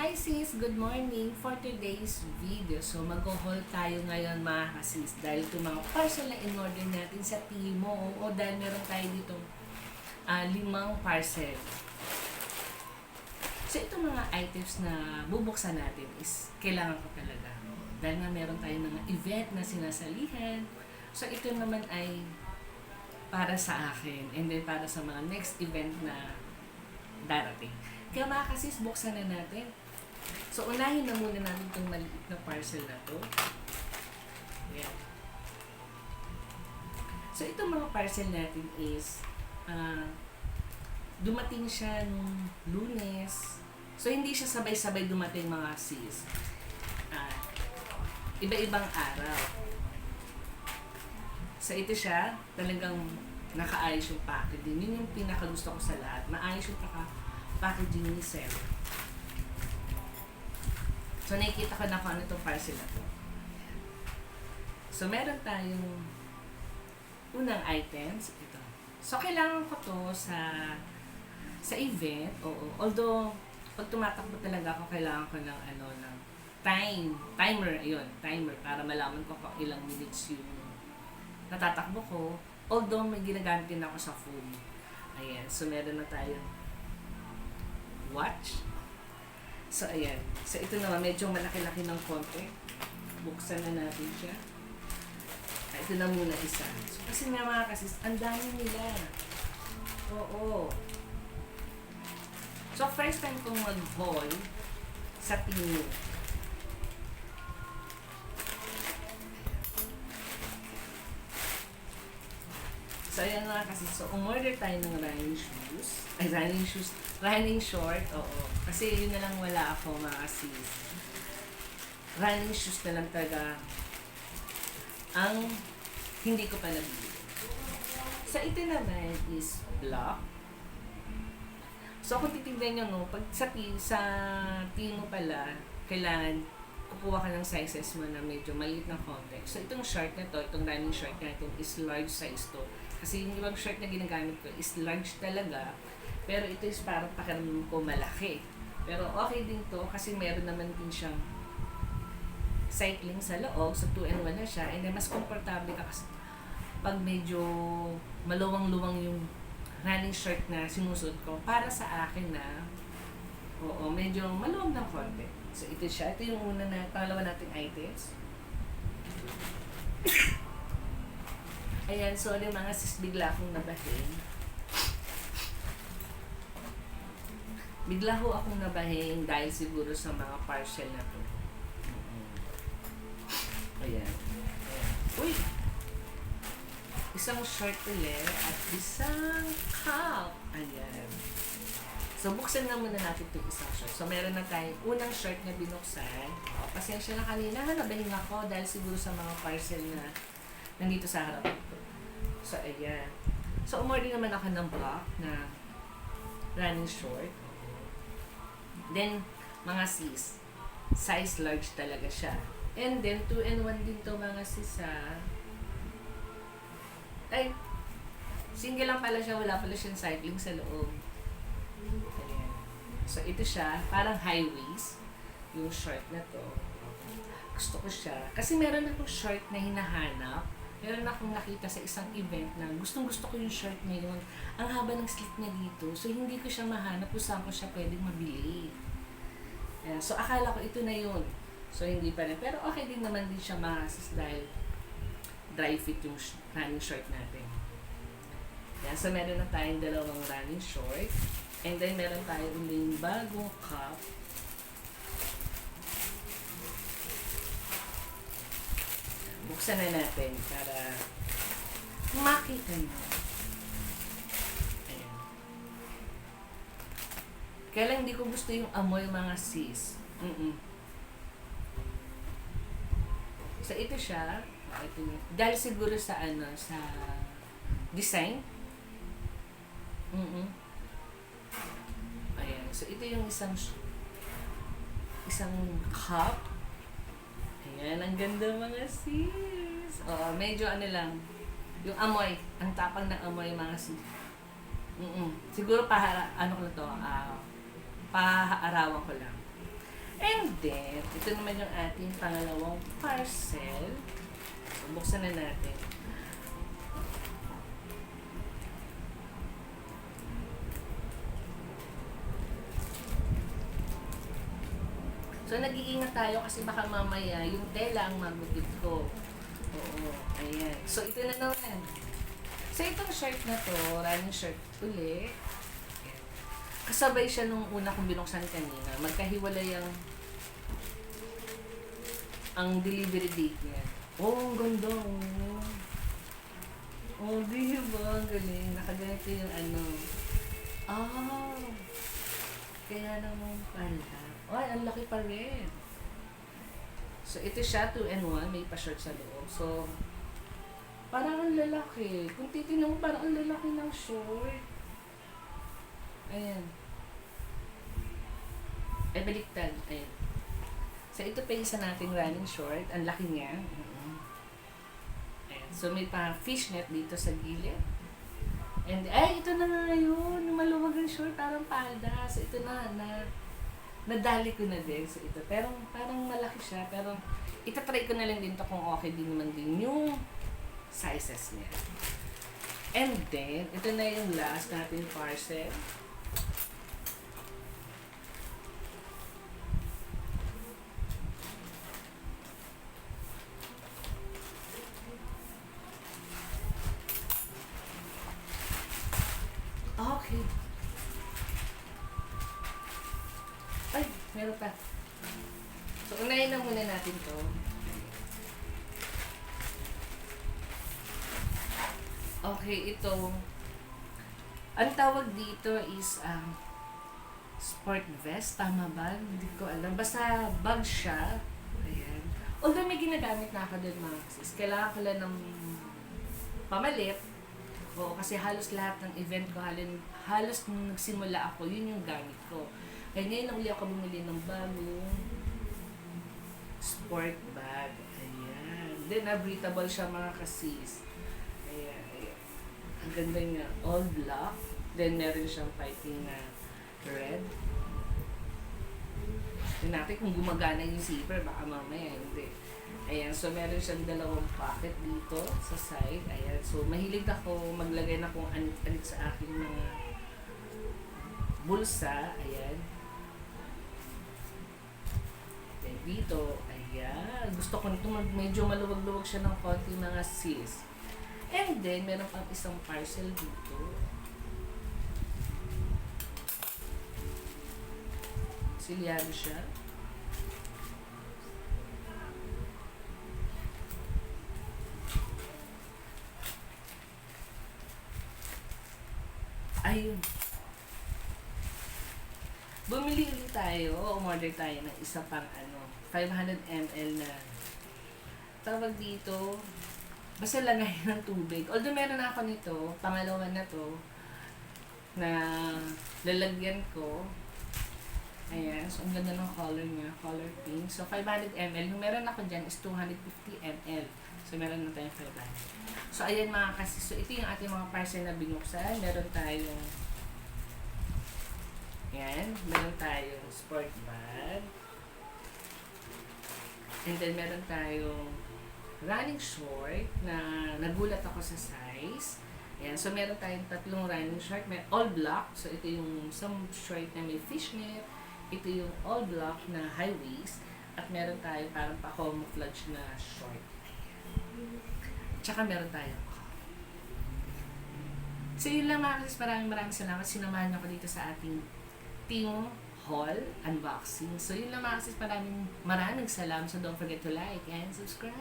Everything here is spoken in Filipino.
Hi sis! Good morning! For today's video, so mag-haul tayo ngayon mga kasis dahil itong mga parcel na in-order natin sa Timo o dahil meron tayo dito 5 parcel. So itong mga items na bubuksan natin is kailangan ko talaga dahil nga meron tayo mga event na sinasalihan. So ito naman ay para sa akin and then para sa mga next event na darating. Kaya mga kasis, buksan na natin. So, unahin na muna natin itong maliit na parcel na to. Ayan. So, itong mga parcel natin is dumating siya nung Lunes. So, hindi siya sabay-sabay dumating mga sis. Iba-ibang araw. So, ito siya. Talagang nakaayos yung packaging. Yun yung pinakagusto ko sa lahat. Maayos yung packaging ni Sel. So, nakikita ko na kung ano itong parcel na to. So, meron tayong unang items. Ito. So, kailangan ko to sa event. Oo. Although, pag tumatakbo talaga ako, kailangan ko ng ng timer. Ayun, timer. Para malaman ko kung ilang minutes yung natatakbo ko. Although, may ginagamit din ako sa phone. Ayan. So, meron na tayong watch. So, ayan. So, ito naman, medyo malaki-laki ng konti. Buksan na natin siya. Ito na muna isa. So, kasi nga mga kasis, ang dami nila. Oo. So, first time kong mag-haul sa Timo. So, ayan mga kasis. So, umorder tayo ng running shoes. Ay, running short, oo. Kasi yun na lang wala ako, mga sis. Running shoes na lang talaga ang hindi ko pa nabili. So, ito naman is black. So, kung titignan nyo, no, pag sa Timo pala, kailangan kukuha ka ng sizes mo na medyo maliit na konti. So, itong short na to, itong running short natin is large size to. Kasi yung ibang short na ginagamit ko is large talaga. Pero ito is parang pakiramdam ko malaki. Pero okay din to kasi meron naman din siyang cycling sa loob. So 2-in-1 na siya. And then mas komportable ka kasi pag medyo maluwang-luwang yung running shirt na sinusuot ko. Para sa akin na medyo maluwang ng konti. So ito siya. Ito yung pangalawa nating items. Ayan, sorry mga sis, bigla akong nabahin. Bigla ho akong nabahin dahil siguro sa mga parcel na to. Ayan. Ayan. Uy! Isang short ulit at isang cup. Ayan. So, buksan na muna natin itong isang short. So, meron na tayong unang short na binuksan. Pasensya na kanina, nabahin ako dahil siguro sa mga parcel na nandito sa harap ko. So, ayan. So, umorder naman ako ng black na running short. Then, mga sis, size large talaga siya. And then, 2-in-1 din to mga sis ay, single lang pala siya, wala pala siyang cycling sa loob. Ayan. So, ito siya, parang high waist, yung short na to. Gusto ko siya. Kasi meron akong short na hinahanap. Meron akong nakita sa isang event na gustong-gusto ko yung short niya yun. Ang haba ng slit niya dito. So, hindi ko siya mahanap kung saan ko siya pwedeng mabili. Ayan. So, akala ko ito na yun. So, hindi pa na. Pero okay din naman din siya masis dahil dry fit yung running short natin. Ayan. So, meron na tayong dalawang running short. And then, meron tayong yung bagong cup. Buksan na natin para makita nyo. Ayan. Kaya lang hindi ko gusto yung amoy mga sis. So, ito siya. Ito, dahil siguro sa sa design. Ayan. So, ito yung isang cup. Ayan, ang ganda mga sis. Medyo lang. Yung amoy, ang tapang ng amoy mga sis. Siguro paarawan ko lang. And then, ito naman yung ating pangalawang parcel. So, buksan na natin. So, nag-iingat tayo kasi baka mamaya yung tela ang magupit ko. Oo, ayan. So, ito na naman. So, itong shirt na to, running shirt uli. Kasabay siya nung una kong binuksan kanina. Magkahiwalay ang delivery date niya. Oh, ang ganda. Oh, oh di ba? Ang galing. Nakaganito yung ano. Ah, kaya naman pala. Ay, ang laki pa rin. So, ito siya, 2-in-1. May pa-short sa loob. So, parang ang lalaki. Kung titignan mo, parang ang lalaki ng short. Ayan. Ay, baliktad. Ayan. So, ito pa isa nating running short. Ang laki niya. Ayan. So, may pa fishnet dito sa gilid. And, ay, ito na nga yun. Maluwag ang short. Parang palda. So, ito na nadali ko na din. So, ito. Pero, parang malaki siya. Pero, itatry ko na lang din to kung okay din naman din yung sizes niya. And then, ito na yung last natin parcel. Okay. Ay, meron pa. So, unahin na muna natin to. Okay, ito. Ang tawag dito is sport vest. Tama ba? Hindi ko alam. Basta bag siya. Ayan. Although may ginagamit na ako din mga sis. Kailangan ko lang ng pamalit. Oo, kasi halos lahat ng event ko, halos nung nagsimula ako, yun yung gamit ko. Kaya ngayon na uli ako bumili ng bagong sport bag. Ayan. Then, breathable siya mga kasis. Ayan, ayan. Ang ganda niya. All black. Then, meron siyang piping na red. Tignan natin kung gumagana yung zipper. Baka mamaya, hindi. Ayan, so meron siyang dalawang pocket dito sa side. Ayan, so mahilig ako maglagay na kung anit sa aking mga bulsa. Ayan. Then dito, ayan. Gusto ko nito medyo maluwag-luwag siya ng konti mga sis. And then, meron pang isang parcel dito. Silyado siya. Ayun. Bumili ulit tayo, umorder tayo ng isa pang 500 ml na tawag dito, basta lagay ng tubig. Although meron na ako nito, pangalawa na to, na lalagyan ko. Ayan, so ang ganda ng color niya, color pink. So 500 ml, yung meron ako dyan is 250 ml. So meron na tayong 500. So, ayan mga kasi. So, ito yung ating mga parcel na binuksan. Meron tayong meron tayong sport bag. And then, meron tayong running short na nagulat ako sa size. Ayan. So, meron tayong tatlong running short. May all black. So, ito yung some short na may fishnet. Ito yung all black na high waist. At meron tayong parang pa-camouflage na short. Tsaka meron tayo. So yun lang mga kasis, maraming salamat. Sinamahan niyo ako dito sa ating team haul unboxing. So yun lang mga kasis, maraming salamat. So don't forget to like and subscribe.